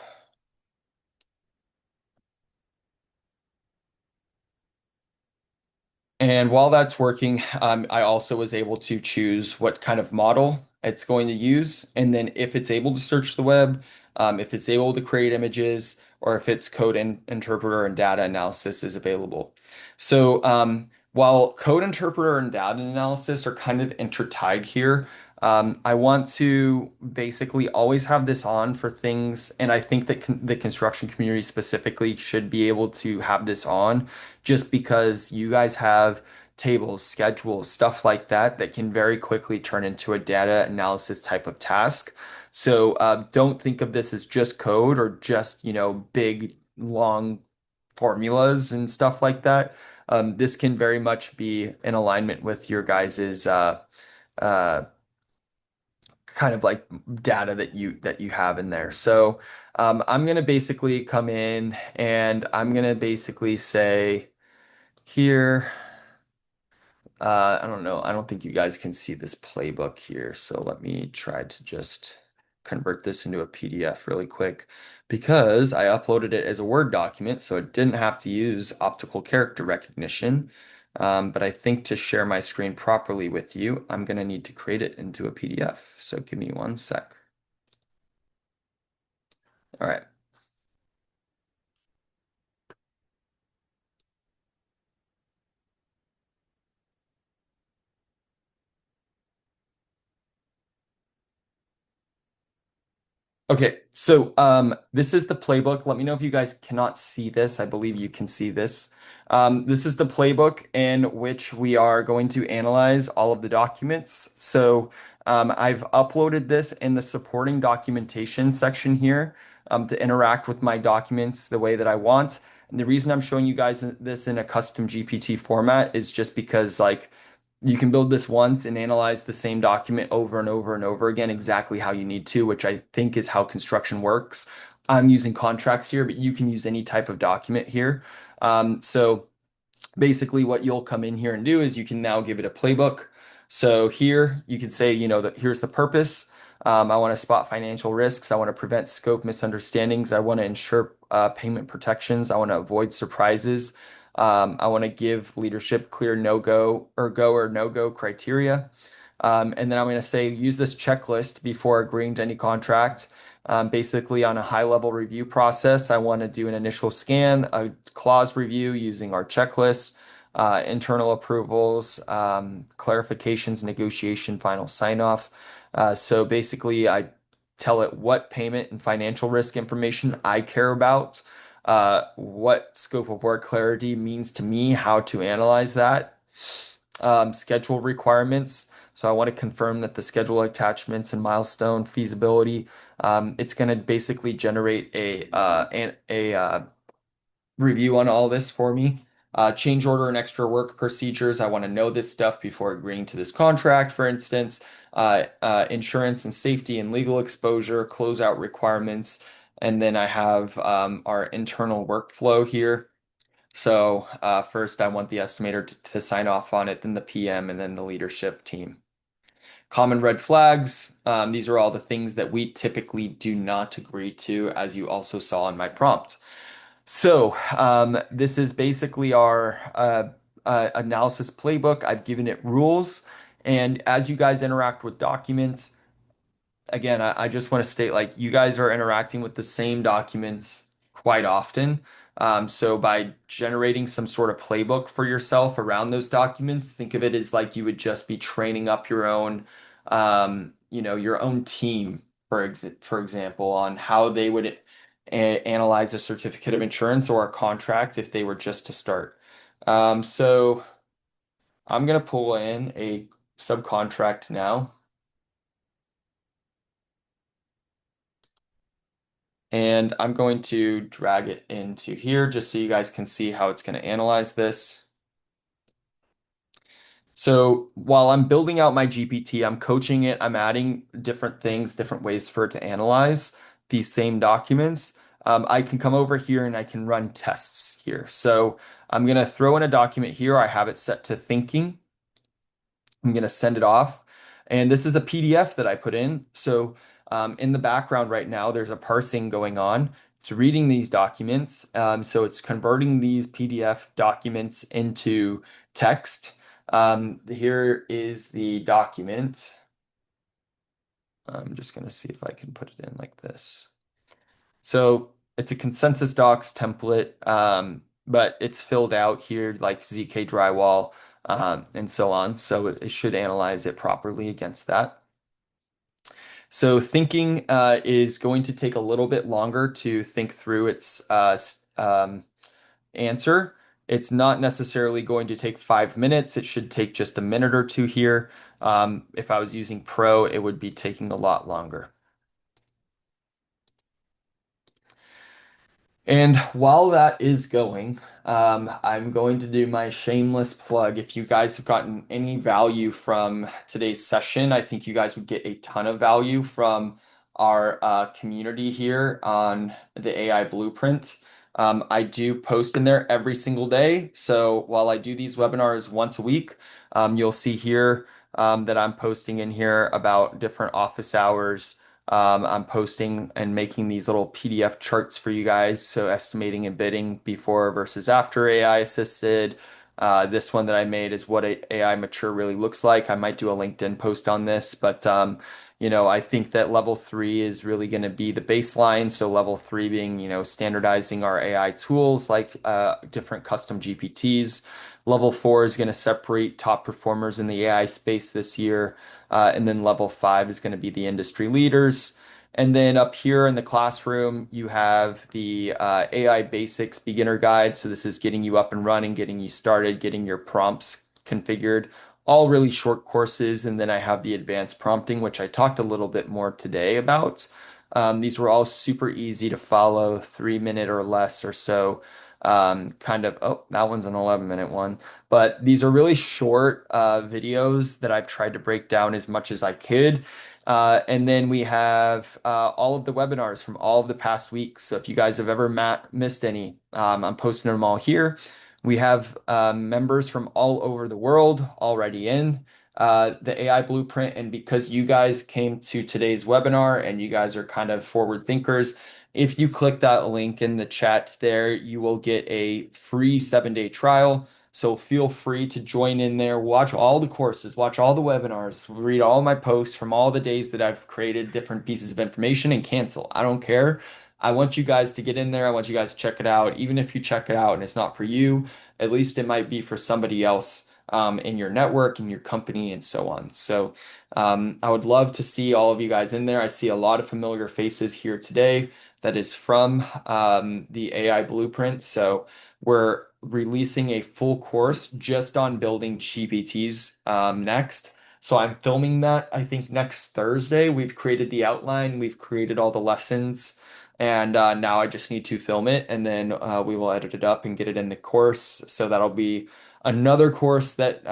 and while that's working, I also was able to choose what kind of model it's going to use. And then if it's able to search the web, if it's able to create images, or if its code interpreter and data analysis is available. So while code interpreter and data analysis are kind of intertied here, I want to basically always have this on for things, and I think that the construction community specifically should be able to have this on just because you guys have tables, schedules, stuff like that that can very quickly turn into a data analysis type of task. So don't think of this as just code or just, big, long formulas and stuff like that. This can very much be in alignment with your guys's uh, kind of like data that you have in there. So I'm gonna basically come in and I'm gonna basically say here, I don't know. I don't think you guys can see this playbook here. So let me try to just convert this into a PDF really quick because I uploaded it as a Word document, so it didn't have to use optical character recognition. But I think to share my screen properly with you, I'm going to need to create it into a PDF. So give me one sec. All right. Okay, so this is the playbook. Let me know if you guys cannot see this. I believe you can see this. This is the playbook in which we are going to analyze all of the documents. So I've uploaded this in the supporting documentation section here to interact with my documents the way that I want. And the reason I'm showing you guys this in a custom GPT format is just because like you can build this once and analyze the same document over and over and over again exactly how you need to, which I think is how construction works. I'm using contracts here, but you can use any type of document here. So basically what you'll come in here and do is you can now give it a playbook. So here you can say, that here's the purpose. I want to spot financial risks. I want to prevent scope misunderstandings. I want to ensure payment protections. I want to avoid surprises. I want to give leadership clear go or no go criteria. And then I'm going to say use this checklist before agreeing to any contract. Basically, on a high level review process, I want to do an initial scan, a clause review using our checklist, internal approvals, clarifications, negotiation, final sign off. So basically, I tell it what payment and financial risk information I care about, what scope of work clarity means to me, how to analyze that, schedule requirements. So I want to confirm that the schedule attachments and milestone feasibility, it's going to basically generate a review on all this for me. Change order and extra work procedures. I want to know this stuff before agreeing to this contract, for instance. Insurance and safety and legal exposure, closeout requirements. And then I have our internal workflow here. So first, I want the estimator to sign off on it, then the PM, and then the leadership team. Common red flags. These are all the things that we typically do not agree to, as you also saw in my prompt. So, this is basically our analysis playbook. I've given it rules. And as you guys interact with documents, again, I just want to state like you guys are interacting with the same documents quite often. So by generating some sort of playbook for yourself around those documents, think of it as like you would just be training up your own, your own team, for example, on how they would analyze a certificate of insurance or a contract if they were just to start. So I'm gonna pull in a subcontract now. And I'm going to drag it into here just so you guys can see how it's going to analyze this. So while I'm building out my GPT, I'm coaching it, I'm adding different things, different ways for it to analyze these same documents. I can come over here and I can run tests here. So I'm going to throw in a document here. I have it set to thinking. I'm going to send it off. And this is a PDF that I put in. So in the background right now, there's a parsing going on. It's reading these documents. So it's converting these PDF documents into text. Here is the document. I'm just going to see if I can put it in like this. So it's a consensus docs template, but it's filled out here like ZK drywall and so on. So it should analyze it properly against that. So thinking is going to take a little bit longer to think through its answer. It's not necessarily going to take 5 minutes. It should take just a minute or two here. If I was using Pro, it would be taking a lot longer. And while that is going, I'm going to do my shameless plug. If you guys have gotten any value from today's session, I think you guys would get a ton of value from our community here on the AI Blueprint. I do post in there every single day. So while I do these webinars once a week, you'll see here that I'm posting in here about different office hours. I'm posting and making these little PDF charts for you guys. So estimating and bidding before versus after AI assisted. This one that I made is what AI mature really looks like. I might do a LinkedIn post on this, but I think that level three is really going to be the baseline. So level three being, standardizing our AI tools like different custom GPTs. Level four is going to separate top performers in the AI space this year. And then level five is going to be the industry leaders. And then up here in the classroom, you have the AI Basics Beginner Guide. So this is getting you up and running, getting you started, getting your prompts configured, all really short courses. And then I have the advanced prompting, which I talked a little bit more today about. These were all super easy to follow, 3 minute or less or so. Oh, that one's an 11-minute one. But these are really short videos that I've tried to break down as much as I could. And then we have all of the webinars from all of the past weeks. So if you guys have ever missed any, I'm posting them all here. We have members from all over the world already in the AI Blueprint. And because you guys came to today's webinar and you guys are kind of forward thinkers, If you click that link in the chat there, you will get a free 7-day trial. So feel free to join in there, watch all the courses, watch all the webinars, read all my posts from all the days that I've created different pieces of information and cancel. I don't care. I want you guys to get in there. I want you guys to check it out. Even if you check it out and it's not for you, at least it might be for somebody else in your network, in your company, and so on. So I would love to see all of you guys in there. I see a lot of familiar faces here today that is from the AI Blueprint. So we're releasing a full course just on building GPTs next. So I'm filming that, I think, next Thursday. We've created the outline, we've created all the lessons, and now I just need to film it, and then we will edit it up and get it in the course. So that'll be another course that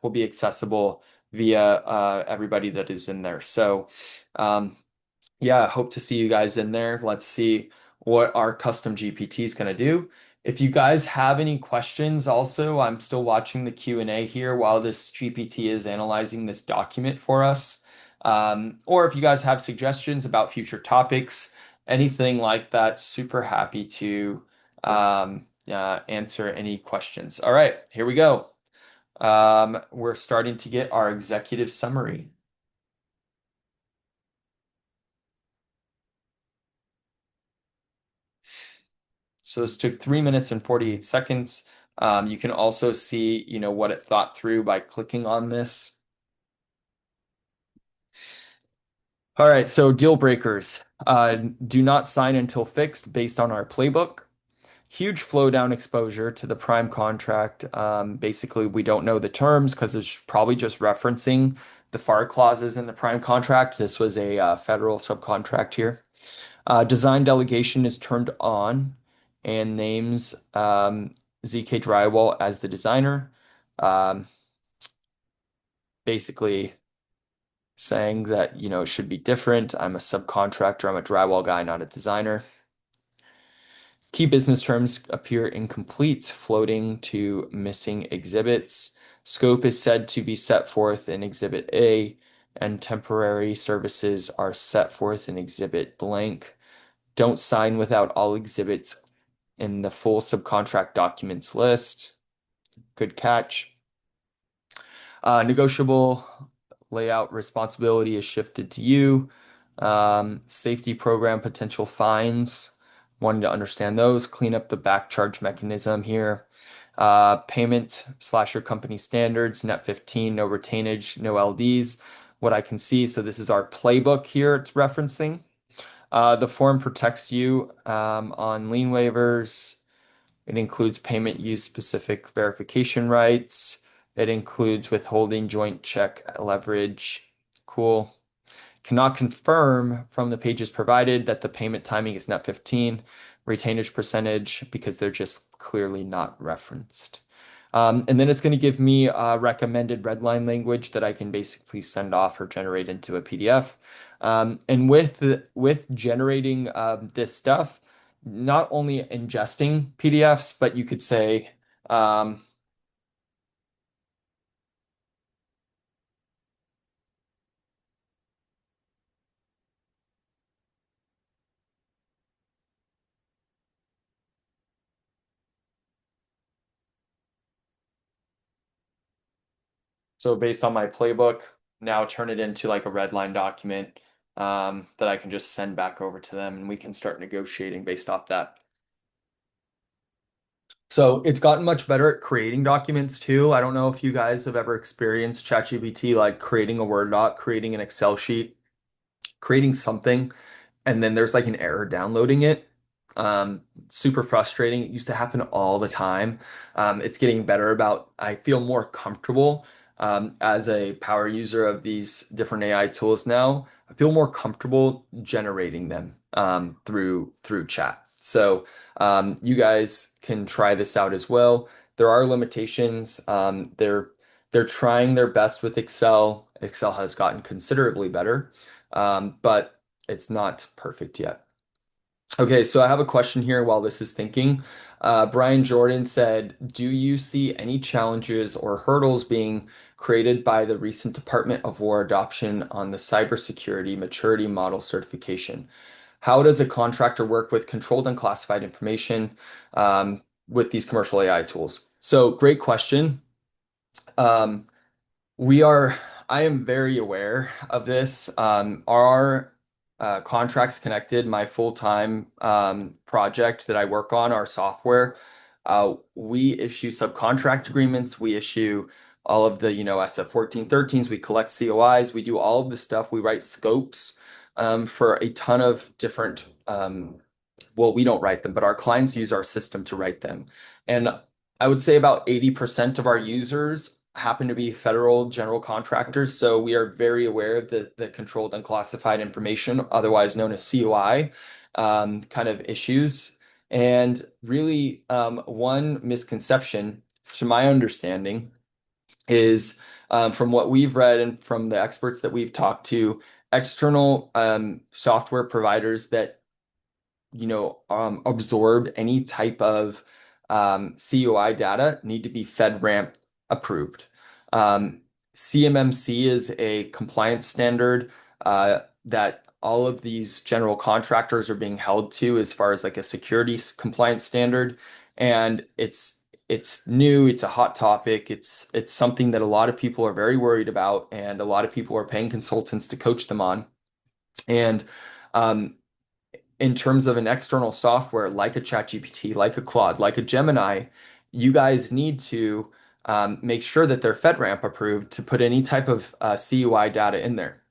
will be accessible via everybody that is in there. So um, yeah, hope to see you guys in there. Let's see what our custom GPT is going to do. If you guys have any questions, also, I'm still watching the Q&A here while this GPT is analyzing this document for us. Or if you guys have suggestions about future topics, anything like that, super happy to answer any questions. All right, here we go. We're starting to get our executive summary. So this took 3 minutes and 48 seconds. You can also see, what it thought through by clicking on this. All right, so deal breakers. Do not sign until fixed based on our playbook. Huge flow down exposure to the prime contract. Basically, we don't know the terms because it's probably just referencing the FAR clauses in the prime contract. This was a federal subcontract here. Design delegation is turned on and names ZK Drywall as the designer. Um, Basically saying that, it should be different. I'm a subcontractor. I'm a drywall guy, not a designer. Key business terms appear incomplete, floating to missing exhibits. Scope is said to be set forth in Exhibit A, and temporary services are set forth in Exhibit blank. Don't sign without all exhibits in the full subcontract documents list. Good catch. Negotiable layout responsibility is shifted to you. Safety program potential fines. Wanting to understand those. Clean up the back charge mechanism here. Payment slash your company standards. Net 15, no retainage, no LDs. What I can see, so this is our playbook here it's referencing. The form protects you on lien waivers. It includes payment use specific verification rights. It includes withholding joint check leverage. Cool. Cannot confirm from the pages provided that the payment timing is net 15, retainage percentage, because they're just clearly not referenced. And then it's going to give me a recommended redline language that I can basically send off or generate into a PDF. And with generating this stuff, not only ingesting PDFs, but you could say, so based on my playbook, now turn it into like a redline document that I can just send back over to them and we can start negotiating based off that. So it's gotten much better at creating documents too. I don't know if you guys have ever experienced ChatGPT like creating a Word doc, creating an Excel sheet, creating something and then there's like an error downloading it. Super frustrating. It used to happen all the time. It's getting better about, I feel more comfortable as a power user of these different AI tools now. I feel more comfortable generating them through chat. So you guys can try this out as well. There are limitations. They're trying their best with Excel. Excel has gotten considerably better, but it's not perfect yet. Okay, so I have a question here while this is thinking. Brian Jordan said, do you see any challenges or hurdles being created by the recent Department of War adoption on the cybersecurity maturity model certification? how does a contractor work with controlled and classified information with these commercial AI tools? So great question. Um, we are, I am very aware of this. Our contracts connected, my full-time project that I work on, our software, we issue subcontract agreements. We issue all of the, SF-1413s. We collect COIs. We do all of the stuff. We write scopes for a ton of different well, we don't write them, but our clients use our system to write them. And I would say about 80% of our users happen to be federal general contractors. So we are very aware of the controlled unclassified information, otherwise known as COI, kind of issues. And really, one misconception, to my understanding, is from what we've read and from the experts that we've talked to, external software providers that absorb any type of COI data need to be FedRAMP approved. Um, CMMC is a compliance standard that all of these general contractors are being held to as far as like a security compliance standard. And it's new, it's a hot topic, it's something that a lot of people are very worried about, and a lot of people are paying consultants to coach them on. And um, in terms of an external software like a ChatGPT, like a Claude, like a Gemini, you guys need to make sure that they're FedRAMP approved to put any type of CUI data in there.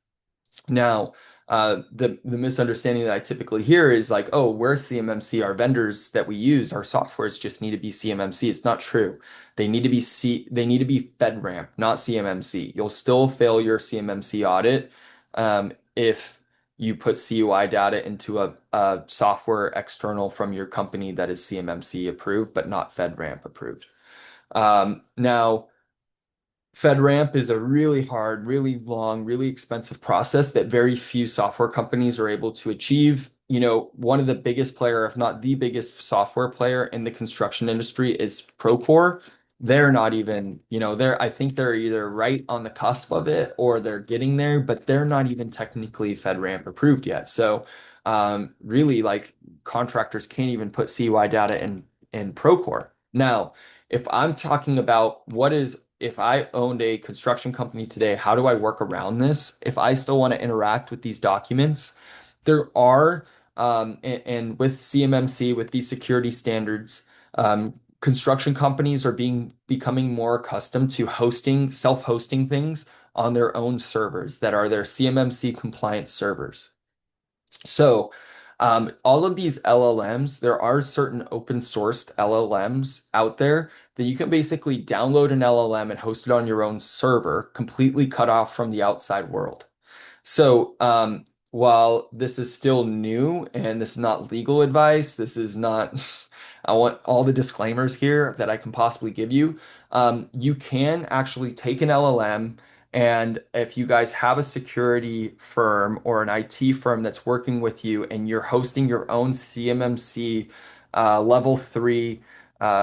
Now, the misunderstanding that I typically hear is like, oh, we're CMMC. Our vendors that we use, our softwares just need to be CMMC. It's not true. They need to be FedRAMP, not CMMC. You'll still fail your CMMC audit if you put CUI data into a software external from your company that is CMMC approved, but not FedRAMP approved. Now, FedRAMP is a really hard, really long, really expensive process that very few software companies are able to achieve. One of the biggest player, if not the biggest software player in the construction industry is Procore. They're not even, I think they're either right on the cusp of it or they're getting there, but they're not even technically FedRAMP approved yet. So, really, like contractors can't even put CUI data in Procore. Now, if I'm talking about if I owned a construction company today, how do I work around this? If I still want to interact with these documents, there are, and with CMMC, with these security standards, construction companies are becoming more accustomed to self-hosting things on their own servers that are their CMMC compliant servers. So, all of these LLMs, there are certain open sourced LLMs out there that you can basically download an LLM and host it on your own server, completely cut off from the outside world. So, while this is still new and this is not legal advice, this is not, I want all the disclaimers here that I can possibly give you. You can actually take an LLM, and if you guys have a security firm or an IT firm that's working with you and you're hosting your own CMMC level three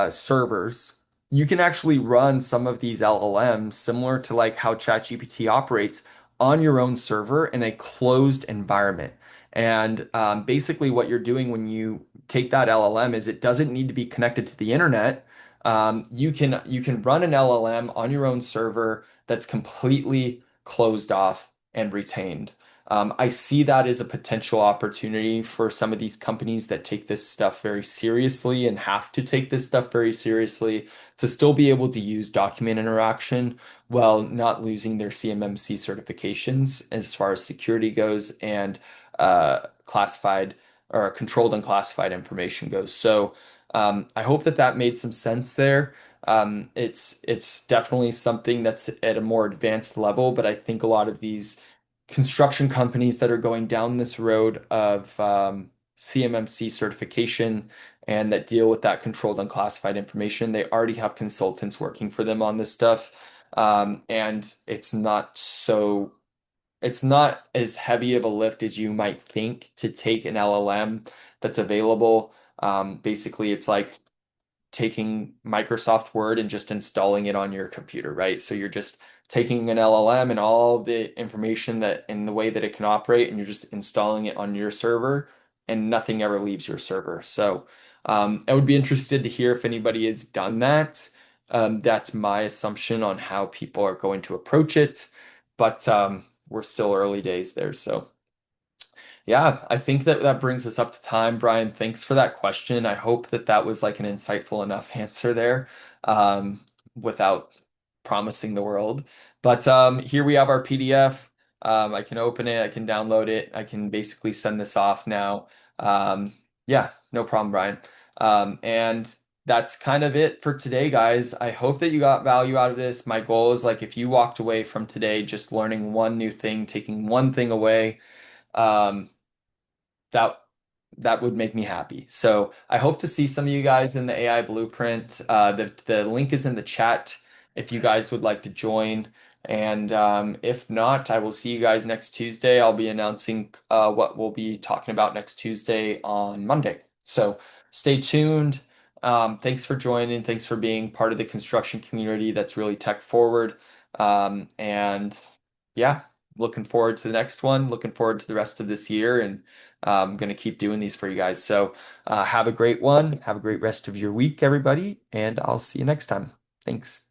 servers, you can actually run some of these LLMs similar to like how ChatGPT operates on your own server in a closed environment. And basically, what you're doing when you take that LLM is it doesn't need to be connected to the internet. You can run an LLM on your own server that's completely closed off and retained. I see that as a potential opportunity for some of these companies that take this stuff very seriously and have to take this stuff very seriously to still be able to use document interaction while not losing their CMMC certifications as far as security goes and classified or controlled and classified information goes. So I hope that that made some sense there. It's definitely something that's at a more advanced level, but I think a lot of these construction companies that are going down this road of CMMC certification and that deal with that controlled unclassified information, they already have consultants working for them on this stuff. And it's not as heavy of a lift as you might think to take an LLM that's available. Basically, it's like taking Microsoft Word and just installing it on your computer, right? So you're just taking an LLM and all the information that in the way that it can operate, and you're just installing it on your server. and nothing ever leaves your server. So I would be interested to hear if anybody has done that. That's my assumption on how people are going to approach it, but we're still early days there. So yeah, I think that that brings us up to time. Brian, thanks for that question. I hope that that was like an insightful enough answer there, without promising the world. But here we have our PDF. I can open it, I can download it, I can basically send this off now. Um, yeah, no problem, Brian. And that's kind of it for today, guys. I hope that you got value out of this. My goal is like if you walked away from today just learning one new thing, taking one thing away. Um, that that would make me happy. So I hope to see some of you guys in the AI Blueprint. The link is in the chat if you guys would like to join. And if not, I will see you guys next Tuesday. I'll be announcing what we'll be talking about next Tuesday on Monday. So stay tuned. Thanks for joining. Thanks for being part of the construction community that's really tech forward. And yeah, looking forward to the next one. Looking forward to the rest of this year. And I'm going to keep doing these for you guys. So have a great one. Have a great rest of your week, everybody. And I'll see you next time. Thanks.